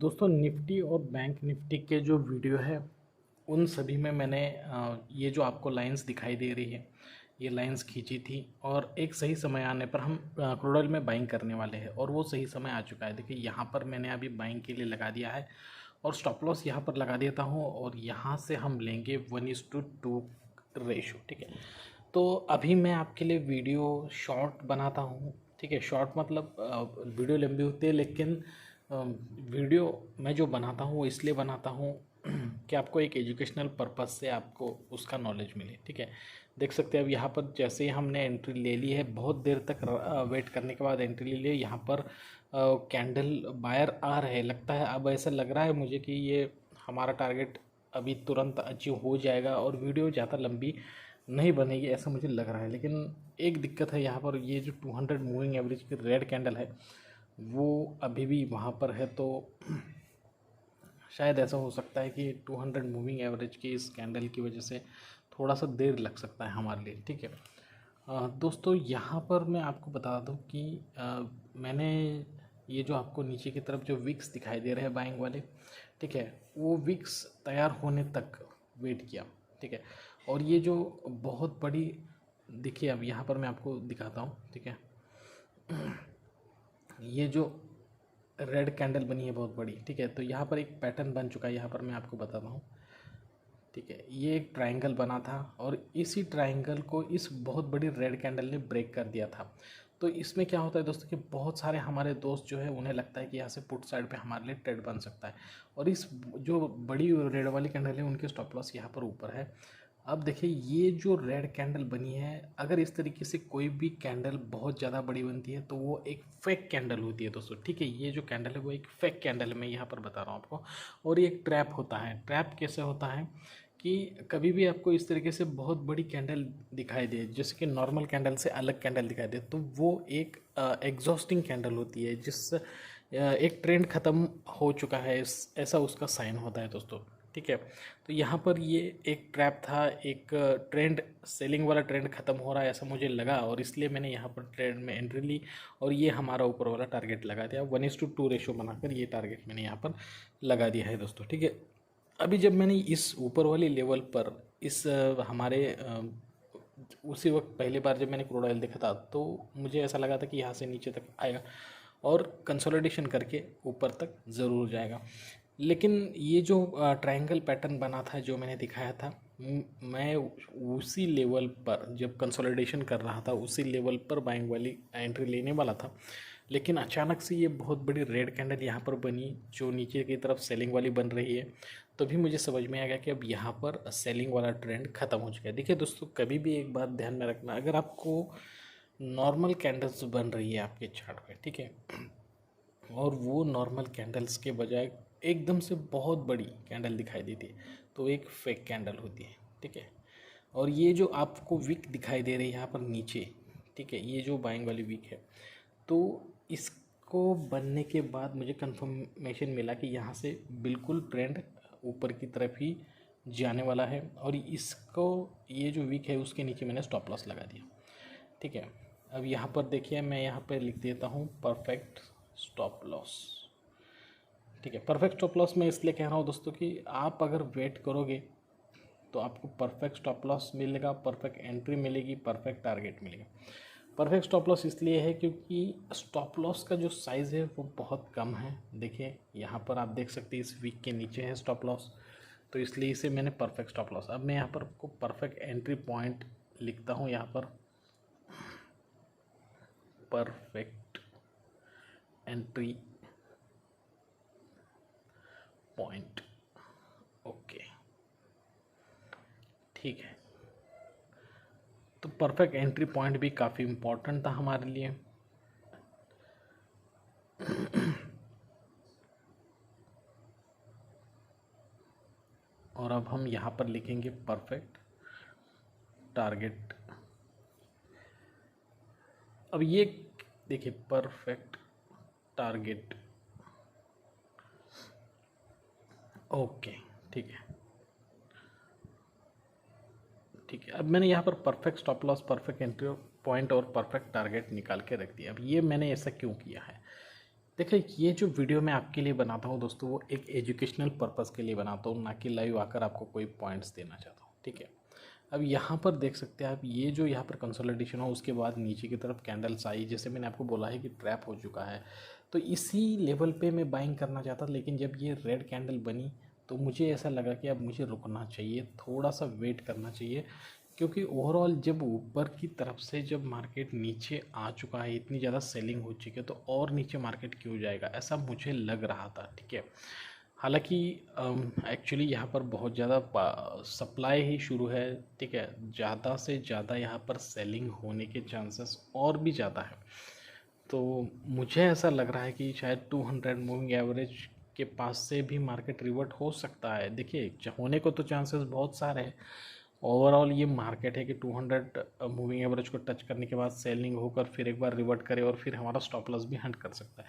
दोस्तों निफ्टी और bank Nifty के जो वीडियो है उन सभी में मैंने ये जो आपको लाइंस दिखाई दे रही है ये लाइंस खींची थी और एक सही समय आने पर हम क्रूड ऑयल में बाइंग करने वाले हैं और वो सही समय आ चुका है। देखिए यहाँ पर मैंने अभी बाइंग के लिए लगा दिया है और स्टॉप लॉस यहाँ पर लगा देता हूँ और यहाँ से हम लेंगे 1:2 रेशो। ठीक है, तो अभी मैं आपके लिए वीडियो शॉर्ट बनाता हूँ। ठीक है, शॉर्ट मतलब वीडियो लंबी होती है लेकिन वीडियो मैं जो बनाता हूँ वो इसलिए बनाता हूँ कि आपको एक एजुकेशनल पर्पस से आपको उसका नॉलेज मिले। ठीक है, देख सकते हैं अब यहाँ पर जैसे ही हमने एंट्री ले ली है, बहुत देर तक वेट करने के बाद एंट्री ले ली है। यहाँ पर कैंडल बायर आ रहे लगता है, अब ऐसा लग रहा है मुझे कि ये हमारा टारगेट अभी तुरंत अचीव हो जाएगा और वीडियो ज़्यादा लंबी नहीं बनेगी ऐसा मुझे लग रहा है। लेकिन एक दिक्कत है, यहाँ पर ये जो 200 मूविंग एवरेज की रेड कैंडल है वो अभी भी वहाँ पर है, तो शायद ऐसा हो सकता है कि 200 मूविंग एवरेज की इस कैंडल की वजह से थोड़ा सा देर लग सकता है हमारे लिए। ठीक है दोस्तों, यहाँ पर मैं आपको बता दूँ कि मैंने ये जो आपको नीचे की तरफ जो विक्स दिखाई दे रहे हैं बाइंग वाले, ठीक है, वो विक्स तैयार होने तक वेट किया। ठीक है, और ये जो बहुत बड़ी देखिए अब यहाँ पर मैं आपको दिखाता हूँ। ठीक है, ये जो रेड कैंडल बनी है बहुत बड़ी, ठीक है, तो यहाँ पर एक पैटर्न बन चुका है, यहाँ पर मैं आपको बताता हूँ। ठीक है, ये एक ट्रायंगल बना था और इसी ट्रायंगल को इस बहुत बड़ी रेड कैंडल ने ब्रेक कर दिया था। तो इसमें क्या होता है दोस्तों कि बहुत सारे हमारे दोस्त जो है उन्हें लगता है कि यहाँ से पुट साइड पे हमारे लिए ट्रेड बन सकता है और इस जो बड़ी रेड वाली कैंडल है उनके स्टॉप लॉस यहाँ पर ऊपर है। अब देखिए ये जो रेड कैंडल बनी है, अगर इस तरीके से कोई भी कैंडल बहुत ज़्यादा बड़ी बनती है तो वो एक फेक कैंडल होती है दोस्तों। ठीक है, ये जो कैंडल है वो एक फेक कैंडल है, मैं यहाँ पर बता रहा हूँ आपको। और ये एक ट्रैप होता है। ट्रैप कैसे होता है कि कभी भी आपको इस तरीके से बहुत बड़ी कैंडल दिखाई दे, जैसे कि नॉर्मल कैंडल से अलग कैंडल दिखाई दे, तो वो एक एग्जॉस्टिंग कैंडल होती है, जिस एक ट्रेंड ख़त्म हो चुका है ऐसा उसका साइन होता है दोस्तों। ठीक है, तो यहाँ पर ये एक ट्रैप था, एक ट्रेंड सेलिंग वाला ट्रेंड ख़त्म हो रहा है ऐसा मुझे लगा और इसलिए मैंने यहाँ पर ट्रेंड में एंट्री ली और ये हमारा ऊपर वाला टारगेट लगा दिया। 1:2 रेशो बनाकर ये टारगेट मैंने यहाँ पर लगा दिया है दोस्तों। ठीक है, अभी जब मैंने इस ऊपर वाली लेवल पर इस हमारे उसी वक्त पहली बार जब मैंने क्रूड ऑयल देखा था तो मुझे ऐसा लगा था कि यहाँ से नीचे तक आएगा और कंसोलिडेशन करके ऊपर तक ज़रूर जाएगा। लेकिन ये जो ट्रायंगल पैटर्न बना था जो मैंने दिखाया था, मैं उसी लेवल पर जब कंसोलिडेशन कर रहा था उसी लेवल पर बाइंग वाली एंट्री लेने वाला था, लेकिन अचानक से ये बहुत बड़ी रेड कैंडल यहाँ पर बनी जो नीचे की तरफ सेलिंग वाली बन रही है। तभी मुझे समझ में आ गया कि अब यहाँ पर सेलिंग वाला ट्रेंड ख़त्म हो चुका है। देखिए दोस्तों, कभी भी एक बात ध्यान में रखना, अगर आपको नॉर्मल कैंडल्स बन रही है आपके चार्ट पे, ठीक है, और वो नॉर्मल कैंडल्स के बजाय एकदम से बहुत बड़ी कैंडल दिखाई देती है तो एक फेक कैंडल होती है। ठीक है, और ये जो आपको विक दिखाई दे रही है यहाँ पर नीचे, ठीक है, ये जो बाइंग वाली विक है, तो इसको बनने के बाद मुझे कंफर्मेशन मिला कि यहाँ से बिल्कुल ट्रेंड ऊपर की तरफ ही जाने वाला है और इसको ये जो विक है उसके नीचे मैंने स्टॉप लॉस लगा दिया। ठीक है, अब यहाँ पर देखिए मैं यहाँ पर लिख देता हूँ परफेक्ट स्टॉप लॉस। ठीक है, परफेक्ट स्टॉप लॉस मैं इसलिए कह रहा हूँ दोस्तों कि आप अगर वेट करोगे तो आपको परफेक्ट स्टॉप लॉस मिलेगा, परफेक्ट एंट्री मिलेगी, परफेक्ट टारगेट मिलेगा। परफेक्ट स्टॉप लॉस इसलिए है क्योंकि स्टॉप लॉस का जो साइज़ है वो बहुत कम है। देखिए यहाँ पर आप देख सकते हैं इस वीक के नीचे है स्टॉप लॉस, तो इसलिए इसे मैंने परफेक्ट स्टॉप लॉस। अब मैं यहाँ पर आपको परफेक्ट एंट्री पॉइंट लिखता हूँ, यहाँ पर परफेक्ट एंट्री पॉइंट। ओके, ठीक है, तो परफेक्ट एंट्री पॉइंट भी काफ़ी इम्पोर्टेंट था हमारे लिए। और अब हम यहाँ पर लिखेंगे परफेक्ट टारगेट। अब ये देखिए परफेक्ट टारगेट। ओके, ठीक है, ठीक है, अब मैंने यहाँ पर perfect stop loss, perfect entry point और परफेक्ट टारगेट निकाल के रख दिया। अब ये मैंने ऐसा क्यों किया है, देखिए, ये जो वीडियो मैं आपके लिए बनाता हूँ दोस्तों, वो एक एजुकेशनल पर्पज़ के लिए बनाता हूँ, ना कि लाइव आकर आपको कोई पॉइंट्स देना चाहता हूँ, ठीक है। अब यहाँ पर देख सकते हैं आप, ये जो यहाँ पर कंसोलिडेशन हो उसके बाद नीचे की तरफ कैंडल्स आई, जैसे मैंने आपको बोला है कि ट्रैप हो चुका है। तो इसी लेवल पे मैं बाइंग करना चाहता, लेकिन जब ये रेड कैंडल बनी तो मुझे ऐसा लगा कि अब मुझे रुकना चाहिए, थोड़ा सा वेट करना चाहिए, क्योंकि ओवरऑल जब ऊपर की तरफ से जब मार्केट नीचे आ चुका है, इतनी ज़्यादा सेलिंग हो चुकी है, तो और नीचे मार्केट क्यों जाएगा, ऐसा मुझे लग रहा था, ठीक है। हालांकि एक्चुअली यहाँ पर बहुत ज़्यादा सप्लाई ही शुरू है, ठीक है। ज़्यादा से ज़्यादा यहाँ पर सेलिंग होने के चांसेस और भी ज़्यादा है। तो मुझे ऐसा लग रहा है कि शायद 200 मूविंग एवरेज के पास से भी मार्केट रिवर्ट हो सकता है। देखिए, होने को तो चांसेस बहुत सारे हैं। ओवरऑल ये मार्केट है कि 200 मूविंग एवरेज को टच करने के बाद सेलिंग होकर फिर एक बार रिवर्ट करे और फिर हमारा स्टॉप लॉस भी हंट कर सकता है।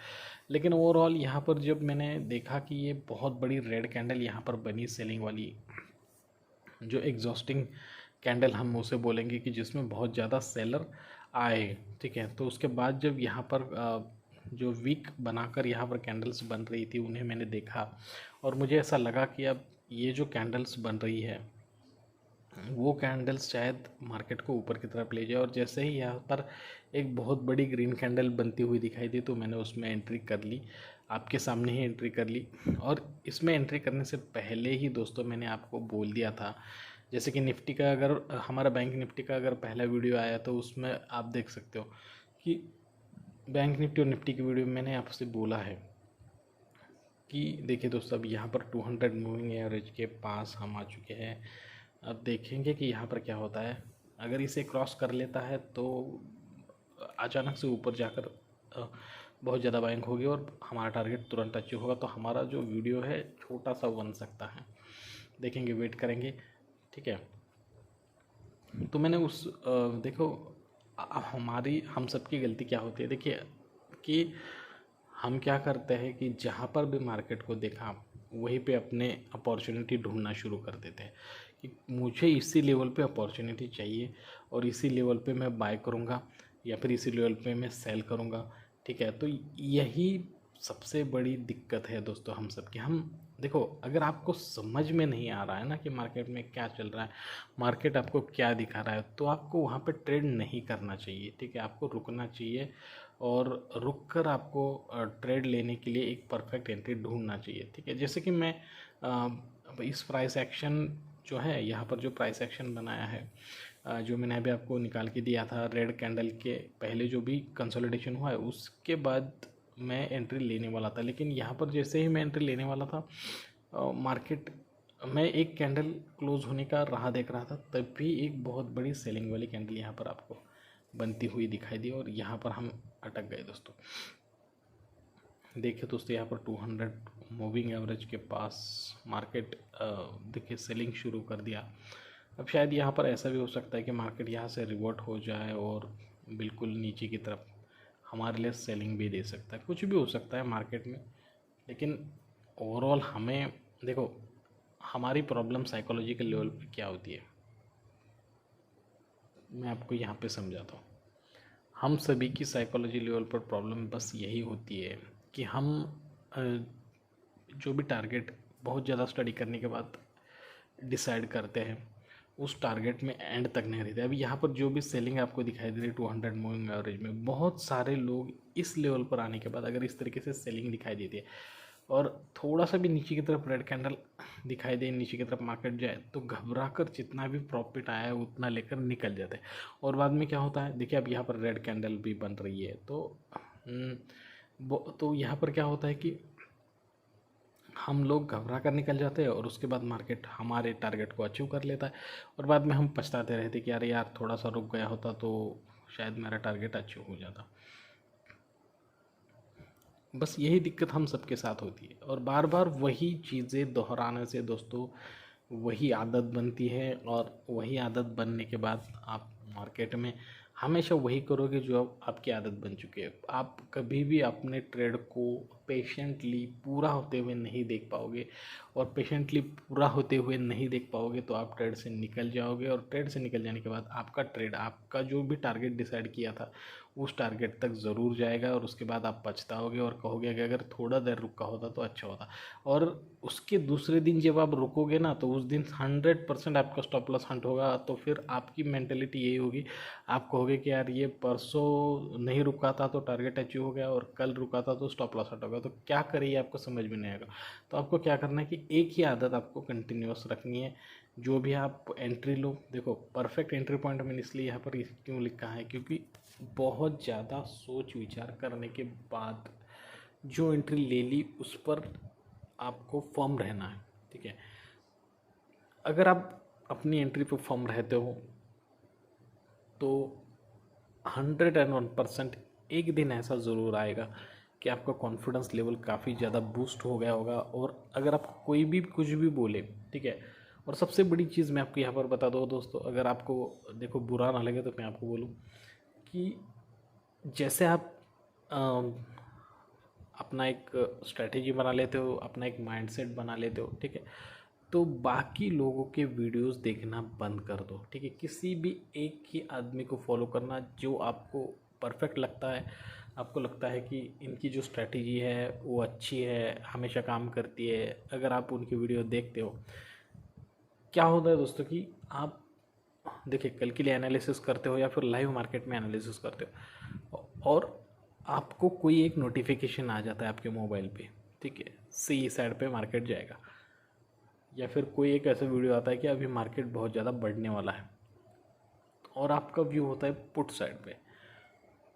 लेकिन ओवरऑल यहाँ पर जब मैंने देखा कि ये बहुत बड़ी रेड कैंडल यहाँ पर बनी सेलिंग वाली, जो एग्जॉस्टिंग कैंडल हम उसे बोलेंगे, कि जिसमें बहुत ज़्यादा सेलर आए, ठीक है। तो उसके बाद जब यहाँ पर जो वीक बनाकर यहाँ पर कैंडल्स बन रही थी उन्हें मैंने देखा, और मुझे ऐसा लगा कि अब ये जो कैंडल्स बन रही है वो कैंडल्स शायद मार्केट को ऊपर की तरफ ले जाए। और जैसे ही यहाँ पर एक बहुत बड़ी ग्रीन कैंडल बनती हुई दिखाई दी तो मैंने उसमें एंट्री कर ली, आपके सामने ही एंट्री कर ली। और इसमें एंट्री करने से पहले ही दोस्तों मैंने आपको बोल दिया था, जैसे कि निफ्टी का, अगर हमारा बैंक निफ्टी का अगर पहला वीडियो आया तो उसमें आप देख सकते हो कि बैंक निफ्टी और निफ्टी की वीडियो में मैंने आपसे बोला है कि देखिए दोस्तों, अब यहाँ पर 200 मूविंग एवरेज के पास हम आ चुके हैं। अब देखेंगे कि यहाँ पर क्या होता है। अगर इसे क्रॉस कर लेता है तो अचानक से ऊपर जाकर बहुत ज़्यादा बाइंग होगी और हमारा टारगेट तुरंत अचीव होगा। तो हमारा जो वीडियो है छोटा सा बन सकता है, देखेंगे, वेट करेंगे, ठीक है। तो मैंने देखो, हम सबकी गलती क्या होती है, देखिए कि हम क्या करते हैं कि जहाँ पर भी मार्केट को देखा वहीं पे अपने अपॉर्चुनिटी ढूंढना शुरू कर देते हैं कि मुझे इसी लेवल पे अपॉर्चुनिटी चाहिए और इसी लेवल पे मैं बाय करूँगा या फिर इसी लेवल पे मैं सेल करूँगा, ठीक है। तो यही सबसे बड़ी दिक्कत है दोस्तों हम सब की। हम देखो, अगर आपको समझ में नहीं आ रहा है ना कि मार्केट में क्या चल रहा है, मार्केट आपको क्या दिखा रहा है, तो आपको वहाँ पे ट्रेड नहीं करना चाहिए, ठीक है। आपको रुकना चाहिए और रुक कर आपको ट्रेड लेने के लिए एक परफेक्ट एंट्री ढूंढना चाहिए, ठीक है। जैसे कि मैं इस प्राइस एक्शन जो है, यहाँ पर जो प्राइस एक्शन बनाया है, जो मैंने अभी आपको निकाल के दिया था, रेड कैंडल के पहले जो भी कंसोलिडेशन हुआ है उसके बाद मैं एंट्री लेने वाला था। लेकिन यहाँ पर जैसे ही मैं एंट्री लेने वाला था, मार्केट मैं एक कैंडल क्लोज होने का राह देख रहा था, तब भी एक बहुत बड़ी सेलिंग वाली कैंडल यहाँ पर आपको बनती हुई दिखाई दी और यहाँ पर हम अटक गए दोस्तों। देखिए दोस्तों, यहाँ पर 200 मूविंग एवरेज के पास मार्केट देखिए सेलिंग शुरू कर दिया। अब शायद यहाँ पर ऐसा भी हो सकता है कि मार्केट यहाँ से रिवर्ट हो जाए और बिल्कुल नीचे की तरफ हमारे लिए सेलिंग भी दे सकता है, कुछ भी हो सकता है मार्केट में। लेकिन ओवरऑल हमें देखो, हमारी प्रॉब्लम साइकोलॉजिकल लेवल पे क्या होती है, मैं आपको यहाँ पे समझाता हूँ। हम सभी की साइकोलॉजी लेवल पर प्रॉब्लम बस यही होती है कि हम जो भी टारगेट बहुत ज़्यादा स्टडी करने के बाद डिसाइड करते हैं, उस टारगेट में एंड तक नहीं रहते। अभी यहाँ पर जो भी सेलिंग आपको दिखाई दे रही है 200 मूविंग एवरेज में, बहुत सारे लोग इस लेवल पर आने के बाद अगर इस तरीके से सेलिंग दिखाई देती है और थोड़ा सा भी नीचे की तरफ रेड कैंडल दिखाई दे, नीचे की तरफ मार्केट जाए, तो घबरा कर जितना भी प्रॉफिट आया है उतना लेकर निकल जाते हैं। और बाद में क्या होता है, देखिए अब यहाँ पर रेड कैंडल भी बन रही है, तो यहाँ पर क्या होता है कि हम लोग घबरा कर निकल जाते हैं और उसके बाद मार्केट हमारे टारगेट को अचीव कर लेता है और बाद में हम पछताते रहते कि अरे यार, थोड़ा सा रुक गया होता तो शायद मेरा टारगेट अचीव हो जाता। बस यही दिक्कत हम सबके साथ होती है और बार बार वही चीज़ें दोहराने से दोस्तों वही आदत बनती है और वही आदत बनने के बाद आप मार्केट में हमेशा वही करोगे जो अब आपकी आदत बन चुकी है। आप कभी भी अपने ट्रेड को पेशेंटली पूरा होते हुए नहीं देख पाओगे, और पेशेंटली पूरा होते हुए नहीं देख पाओगे तो आप ट्रेड से निकल जाओगे, और ट्रेड से निकल जाने के बाद आपका ट्रेड, आपका जो भी टारगेट डिसाइड किया था उस टारगेट तक ज़रूर जाएगा, और उसके बाद आप पछताओगे और कहोगे कि अगर थोड़ा देर रुका होता तो अच्छा होता। और उसके दूसरे दिन जब आप रुकोगे ना तो उस दिन 100% आपका स्टॉप लॉस हंट होगा। तो फिर आपकी मेंटेलिटी यही होगी, आप कहोगे कि यार ये परसों नहीं रुका था तो टारगेट अचीव हो गया, और कल रुका था तो स्टॉप लॉस हट हो गया। तो क्या करिए आपको समझ में नहीं आएगा। तो आपको क्या करना है कि एक ही आदत आपको कंटिन्यूस रखनी है। जो भी आप एंट्री लो, देखो परफेक्ट एंट्री पॉइंट मैंने इसलिए यहाँ पर क्यों लिखा है, क्योंकि बहुत ज़्यादा सोच विचार करने के बाद जो एंट्री ले ली उस पर आपको फर्म रहना है, ठीक है। अगर आप अपनी एंट्री पर फर्म रहते हो तो 101% एक दिन ऐसा ज़रूर आएगा कि आपका कॉन्फिडेंस लेवल काफ़ी ज़्यादा बूस्ट हो गया होगा। और अगर आप कोई भी कुछ भी बोले, ठीक है। और सबसे बड़ी चीज़ मैं आपको यहाँ पर बता दूँ दोस्तों, अगर आपको देखो बुरा ना लगे तो मैं आपको बोलूँ कि जैसे आप अपना एक स्ट्रैटेजी बना लेते हो, अपना एक माइंडसेट बना लेते हो, ठीक है, तो बाकी लोगों के वीडियोस देखना बंद कर दो, ठीक है। किसी भी एक ही आदमी को फॉलो करना जो आपको परफेक्ट लगता है, आपको लगता है कि इनकी जो स्ट्रैटेजी है वो अच्छी है, हमेशा काम करती है। अगर आप उनकी वीडियो देखते हो, क्या होता है दोस्तों कि आप देखिए कल के लिए एनालिसिस करते हो या फिर लाइव मार्केट में एनालिसिस करते हो, और आपको कोई एक नोटिफिकेशन आ जाता है आपके मोबाइल पे, ठीक है, सी साइड पे मार्केट जाएगा, या फिर कोई एक ऐसा वीडियो आता है कि अभी मार्केट बहुत ज़्यादा बढ़ने वाला है, और आपका व्यू होता है पुट साइड पे,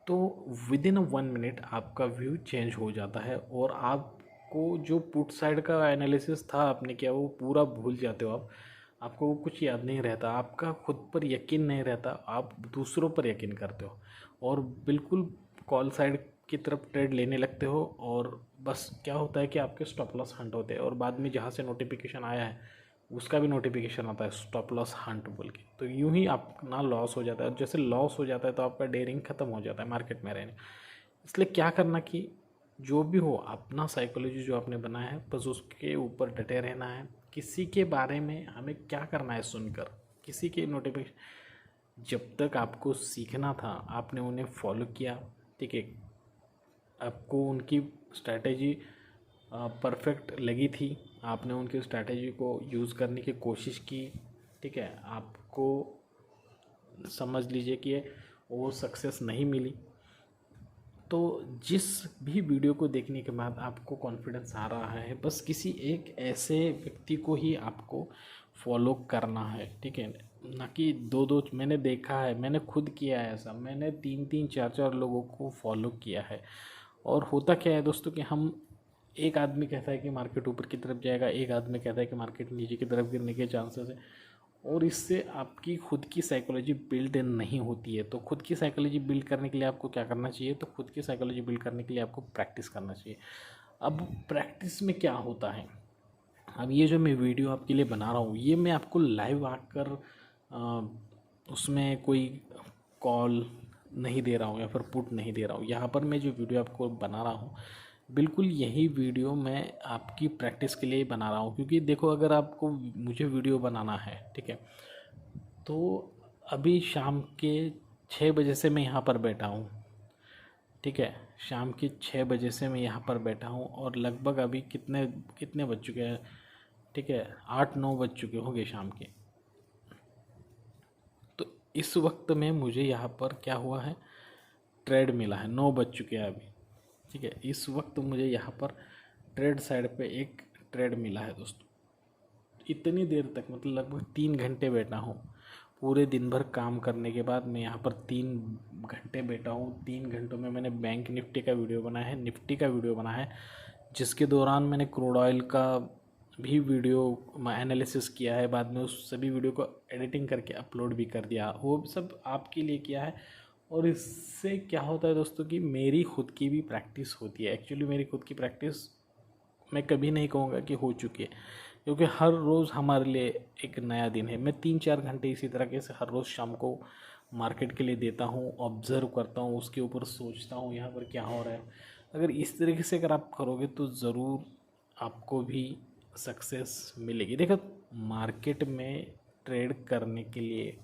तो विद इन 1 मिनट आपका व्यू चेंज हो जाता है, और आपको जो पुट साइड का एनालिसिस था आपने किया वो पूरा भूल जाते हो आप। आपको वो कुछ याद नहीं रहता, आपका खुद पर यकीन नहीं रहता, आप दूसरों पर यकीन करते हो और बिल्कुल कॉल साइड की तरफ ट्रेड लेने लगते हो। और बस क्या होता है कि आपके स्टॉप लॉस हंट होते हैं, और बाद में जहाँ से नोटिफिकेशन आया है उसका भी नोटिफिकेशन आता है स्टॉप लॉस हंट बोल के। तो यूं ही अपना लॉस हो जाता है, और जैसे लॉस हो जाता है तो आपका डेयरिंग ख़त्म हो जाता है मार्केट में रहने। इसलिए क्या करना कि जो भी हो अपना साइकोलॉजी जो आपने बनाया है बस उसके ऊपर डटे रहना है। किसी के बारे में हमें क्या करना है सुनकर, किसी के नोटिफिकेशन, जब तक आपको सीखना था आपने उन्हें फॉलो किया, ठीक है, आपको उनकी स्ट्रैटेजी परफेक्ट लगी थी, आपने उनकी स्ट्रैटेजी को यूज़ करने की कोशिश की, ठीक है, आपको समझ लीजिए कि वो सक्सेस नहीं मिली, तो जिस भी वीडियो को देखने के बाद आपको कॉन्फिडेंस आ रहा है बस किसी एक ऐसे व्यक्ति को ही आपको फॉलो करना है, ठीक है, ना कि दो दो। मैंने देखा है, मैंने खुद किया है ऐसा, मैंने 3-3 4-4 लोगों को फॉलो किया है। और होता क्या है दोस्तों कि हम, एक आदमी कहता है कि मार्केट ऊपर की तरफ जाएगा, एक आदमी कहता है कि मार्केट नीचे की तरफ गिरने के चांसेस है, और इससे आपकी खुद की साइकोलॉजी बिल्ड नहीं होती है। तो खुद की साइकोलॉजी बिल्ड करने के लिए आपको क्या करना चाहिए, तो खुद की साइकोलॉजी बिल्ड करने के लिए आपको प्रैक्टिस करना चाहिए। अब प्रैक्टिस में क्या होता है, अब ये जो मैं वीडियो आपके लिए बना रहा हूँ ये मैं आपको लाइव आकर उसमें कोई कॉल नहीं दे रहा हूँ या फिर पुट नहीं दे रहा हूँ। यहाँ पर मैं जो वीडियो आपको बना रहा हूँ बिल्कुल यही वीडियो मैं आपकी प्रैक्टिस के लिए ही बना रहा हूँ। क्योंकि देखो अगर आपको मुझे वीडियो बनाना है, ठीक है, तो अभी शाम के 6 बजे से मैं यहाँ पर बैठा हूँ, ठीक है, शाम के 6 बजे से मैं यहाँ पर बैठा हूँ, और लगभग अभी कितने कितने बज चुके हैं, ठीक है, 8-9 बज चुके होंगे शाम के। तो इस वक्त में मुझे यहाँ पर क्या हुआ है, ट्रेड मिला है, 9 बज चुके हैं अभी, ठीक है, इस वक्त मुझे यहाँ पर ट्रेड साइड पे एक ट्रेड मिला है दोस्तों। इतनी देर तक मतलब लगभग 3 घंटे बैठा हूँ, पूरे दिन भर काम करने के बाद मैं यहाँ पर 3 घंटे बैठा हूँ। 3 घंटों में मैंने बैंक निफ्टी का वीडियो बनाया है, निफ्टी का वीडियो बनाया है, जिसके दौरान मैंने क्रूड ऑयल का भी वीडियो एनालिसिस किया है, बाद में उस सभी वीडियो को एडिटिंग करके अपलोड भी कर दिया, वो सब आपके लिए किया है। और इससे क्या होता है दोस्तों कि मेरी खुद की भी प्रैक्टिस होती है। एक्चुअली मेरी खुद की प्रैक्टिस मैं कभी नहीं कहूँगा कि हो चुकी है, क्योंकि हर रोज़ हमारे लिए एक नया दिन है। मैं 3-4 घंटे इसी तरीके से हर रोज़ शाम को मार्केट के लिए देता हूँ, ऑब्ज़र्व करता हूँ, उसके ऊपर सोचता हूँ यहाँ पर क्या हो रहा है। अगर इस तरीके से अगर आप करोगे तो ज़रूर आपको भी सक्सेस मिलेगी। देखो, मार्केट में ट्रेड करने के लिए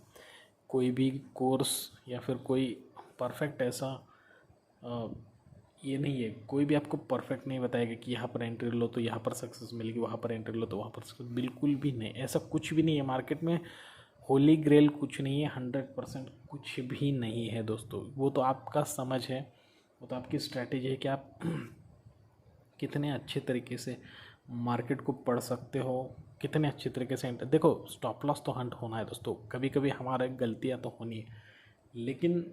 कोई भी कोर्स या फिर कोई परफेक्ट ऐसा ये नहीं है, कोई भी आपको परफेक्ट नहीं बताएगा कि यहाँ पर एंट्री लो तो यहाँ पर सक्सेस मिलेगी, वहाँ पर एंट्री लो तो वहाँ पर सक्सेस, बिल्कुल भी नहीं, ऐसा कुछ भी नहीं है मार्केट में। होली ग्रेल कुछ नहीं है, 100% कुछ भी नहीं है दोस्तों। वो तो आपका समझ है, वो तो आपकी स्ट्रैटेजी है कि आप कितने अच्छे तरीके से मार्केट को पढ़ सकते हो, कितने अच्छे तरीके से देखो, स्टॉप लॉस तो हंट होना है दोस्तों, कभी कभी हमारे गलतियां तो होनी है, लेकिन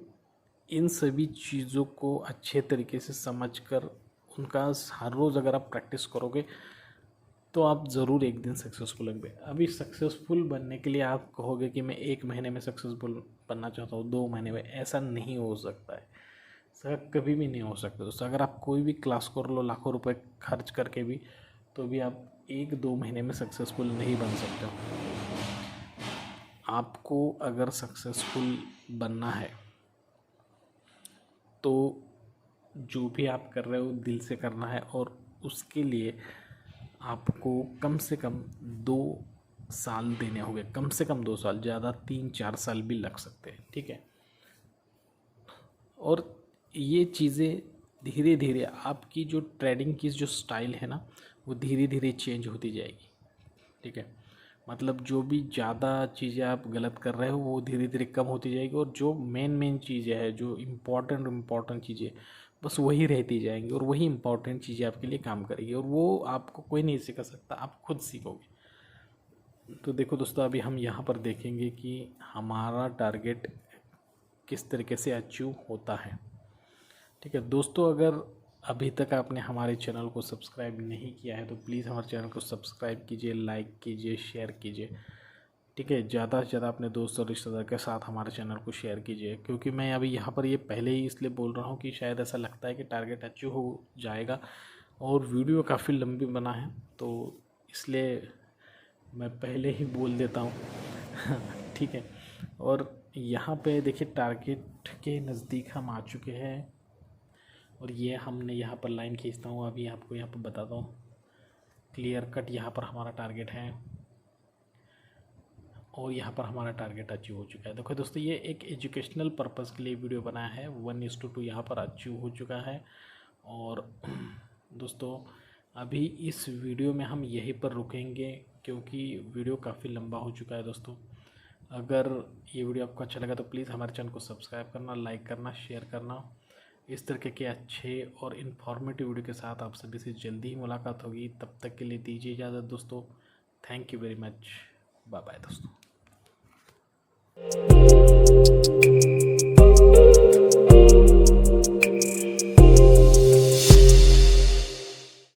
इन सभी चीज़ों को अच्छे तरीके से समझकर उनका हर रोज़ अगर आप प्रैक्टिस करोगे तो आप ज़रूर एक दिन सक्सेसफुल होंगे। अभी सक्सेसफुल बनने के लिए आप कहोगे कि मैं 1 महीने में सक्सेसफुल बनना चाहता हूँ, 2 महीने में, ऐसा नहीं हो सकता है सर, कभी भी नहीं हो सकता दोस्तों। अगर आप कोई भी क्लास कर लो लाखों रुपए खर्च करके भी, तो भी आप 1-2 महीने में सक्सेसफुल नहीं बन सकते हो। आपको अगर सक्सेसफुल बनना है तो जो भी आप कर रहे हो दिल से करना है, और उसके लिए आपको कम से कम 2 साल देने होंगे, कम से कम 2 साल, ज़्यादा 3-4 साल भी लग सकते हैं, ठीक है। और ये चीज़ें धीरे धीरे आपकी जो ट्रेडिंग की जो स्टाइल है ना, वो धीरे धीरे चेंज होती जाएगी, ठीक है। मतलब जो भी ज़्यादा चीज़ें आप गलत कर रहे हो वो धीरे धीरे कम होती जाएगी, और जो मेन चीज़ें हैं, जो इम्पॉर्टेंट चीज़ें, बस वही रहती जाएंगी, और वही इम्पॉर्टेंट चीज़ें आपके लिए काम करेगी, और वो आपको कोई नहीं सिखा सकता, आप खुद सीखोगे। तो देखो दोस्तों, अभी हम यहाँ पर देखेंगे कि हमारा टारगेट किस तरीके से अचीव होता है, ठीक है दोस्तों। अगर अभी तक आपने हमारे चैनल को सब्सक्राइब नहीं किया है तो प्लीज़ हमारे चैनल को सब्सक्राइब कीजिए, लाइक कीजिए, शेयर कीजिए, ठीक है। ज़्यादा से ज़्यादा अपने दोस्त और रिश्तेदार के साथ हमारे चैनल को शेयर कीजिए, क्योंकि मैं अभी यहाँ पर ये पहले ही इसलिए बोल रहा हूँ कि शायद ऐसा लगता है कि टारगेट अचीव हो जाएगा, और वीडियो काफ़ी लंबी बना है, तो इसलिए मैं पहले ही बोल देता हूँ ठीक है। और यहाँ पे देखिए, टारगेट के नज़दीक हम आ चुके हैं, और ये हमने यहाँ पर लाइन खींचता हूँ, अभी आपको यहाँ पर बताता हूँ क्लियर कट, यहाँ पर हमारा टारगेट है, और यहाँ पर हमारा टारगेट अचीव हो चुका है। देखो दोस्तों, ये एक एजुकेशनल पर्पज़ के लिए वीडियो बनाया है, 1:2 यहाँ पर अचीव हो चुका है। और दोस्तों, अभी इस वीडियो में हम यहीं पर रुकेंगे, क्योंकि वीडियो काफ़ी लंबा हो चुका है दोस्तों। अगर ये वीडियो आपको अच्छा लगा तो प्लीज़ हमारे चैनल को सब्सक्राइब करना, लाइक करना, शेयर करना। इस तरह के अच्छे और इन्फॉर्मेटिव वीडियो के साथ आप सभी से जल्दी ही मुलाकात होगी। तब तक के लिए दीजिए इजाज़त दोस्तों। Thank you very much. Bye bye दोस्तों।